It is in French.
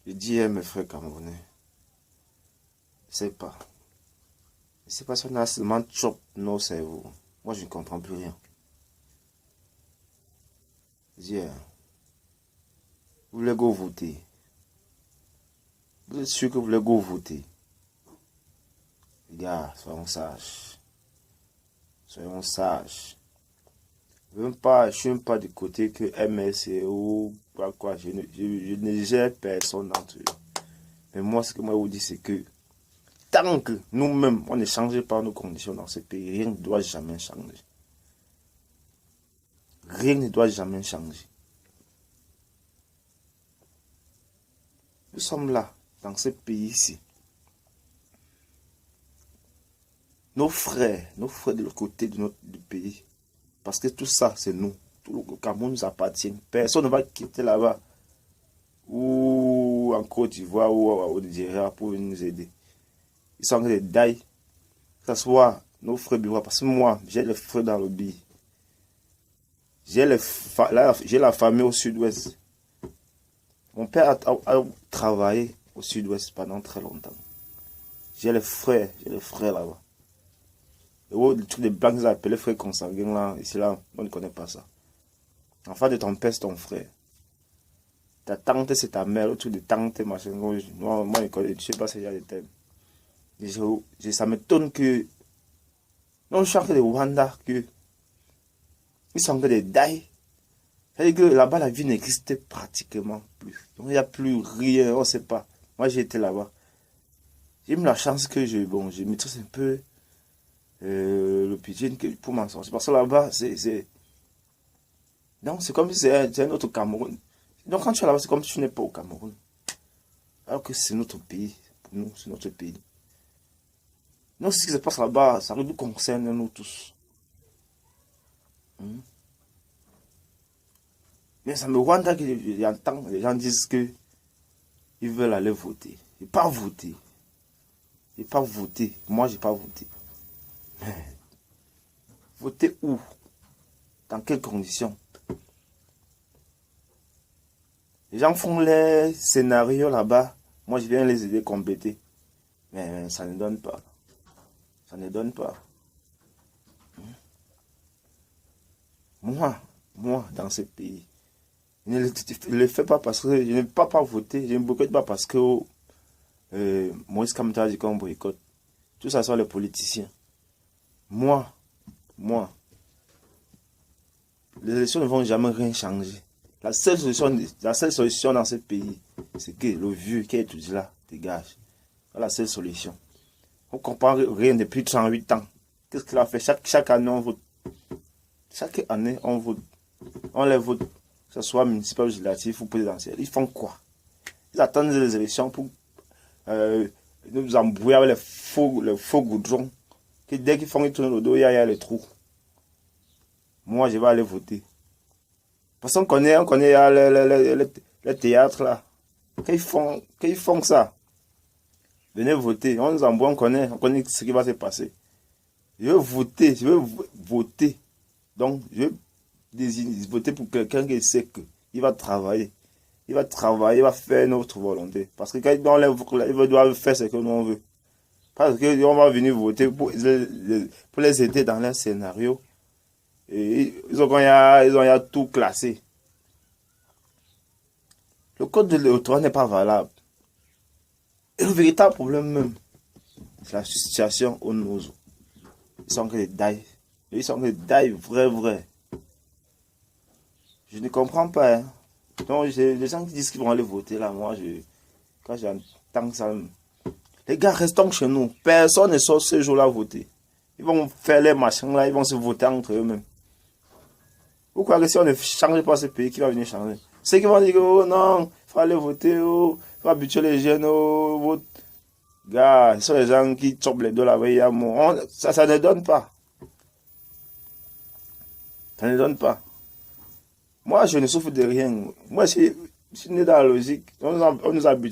Je dis à mes frères camerounais, je sais pas. Je sais pas si on a seulement chop nos cerveaux. Moi, je ne comprends plus rien. Je dis, vous voulez go voter. Vous êtes sûr que vous voulez go voter. Les gars, soyons sages. Soyons sages. Je ne suis même pas du côté que MS ou quoi. Je ne gère personne d'entre eux. Mais moi, ce que moi je vous dis, c'est que tant que nous-mêmes, on ne change pas nos conditions dans ce pays, rien ne doit jamais changer. Rien ne doit jamais changer. Nous sommes là, dans ce pays-ci. Nos frères de l'autre côté du pays. Parce que tout ça, c'est nous. Tout le Cameroun nous appartient. Personne ne va quitter là-bas. Ou en Côte d'Ivoire ou au Nigeria pour nous aider. Ils sont en train de die. Que ce soit nos frères birois. Parce que moi, j'ai les frères dans le pays. J'ai la famille au sud-ouest. Mon père a travaillé au sud-ouest pendant très longtemps. J'ai les frères là-bas. Le truc des blancs qu'ils appellent frères consanguins là, ici là, on ne connaît pas ça. Enfant de ton père, c'est ton frère. Ta tante, c'est ta mère, le truc de tante, machin. Moi, je ne sais pas si il y a des thèmes. Ça m'étonne que. Non, je suis en train de Rwanda, que. Ils sont en train de die. C'est-à-dire que là-bas, la vie n'existe pratiquement plus. Donc, il n'y a plus rien, on ne sait pas. Moi, j'ai été là-bas. J'ai eu la chance que je maîtrise un peu le pidgin pour m'en sortir. Parce que là-bas, donc, c'est comme si c'est un autre Cameroun. Donc, quand tu es là-bas, c'est comme si tu n'es pas au Cameroun. Alors que c'est notre pays. Pour nous, c'est notre pays. Donc, ce qui se passe là-bas, ça nous concerne, nous tous. Mais ça me rend que j'entends les gens disent que ils veulent aller voter. Ils pas voter. Ils pas voter. Moi, j'ai pas voté. Mais voter où? Dans quelles conditions? Les gens font les scénarios là-bas. Moi, je viens les aider à compléter. Mais ça ne donne pas. Ça ne donne pas. Moi, dans ce pays, je ne le fais pas parce que je ne peux pas voter. Je ne boycotte pas parce que Moïse Kamara dit qu'on boycotte. Tout ça sont les politiciens. Moi, les élections ne vont jamais rien changer. La seule solution dans ce pays, c'est que le vieux qui est étudié là dégage. C'est la seule solution. On ne comprend rien depuis 38 ans. Qu'est-ce qu'il a fait? Chaque année, on vote. Chaque année, on vote. On les vote. Que ce soit municipal, législatif ou présidentiel. Ils font quoi? Ils attendent les élections pour nous embrouiller avec les faux goudrons. Que dès qu'ils font, ils tournent le dos, il y a les trous. Moi, je vais aller voter. Parce qu'on connaît les théâtres là. Qu'ils font ça. Venez voter. On nous embrouille, on connaît ce qui va se passer. Je veux voter. Donc, je veux voter pour quelqu'un qui sait qu'il va travailler. Il va faire notre volonté. Parce que quand ils doivent faire ce que nous on veut. Parce qu'on va venir voter pour les aider dans leur scénario. Et ils ont tout classé. Le code de l'électorat n'est pas valable. Et le véritable problème même, c'est la situation au Nozo. Ils sont en train de die. Ils sont en train de die vrai. Je ne comprends pas. Hein. Donc, les gens qui disent qu'ils vont aller voter là, moi, quand j'entends ça, les gars, restons chez nous. Personne ne sort ce jour-là voter. Ils vont faire les machins là, ils vont se voter entre eux-mêmes. Pourquoi que si on ne change pas ce pays, qui va venir changer? Ceux qui vont dire, oh non, il faut aller voter, oh, il faut habituer les jeunes au vote. Gars, ce sont les gens qui chopent les deux là-bas, ça ne donne pas. Ça ne donne pas. Moi, je ne souffre de rien. Moi, je suis né dans la logique. On nous habitue.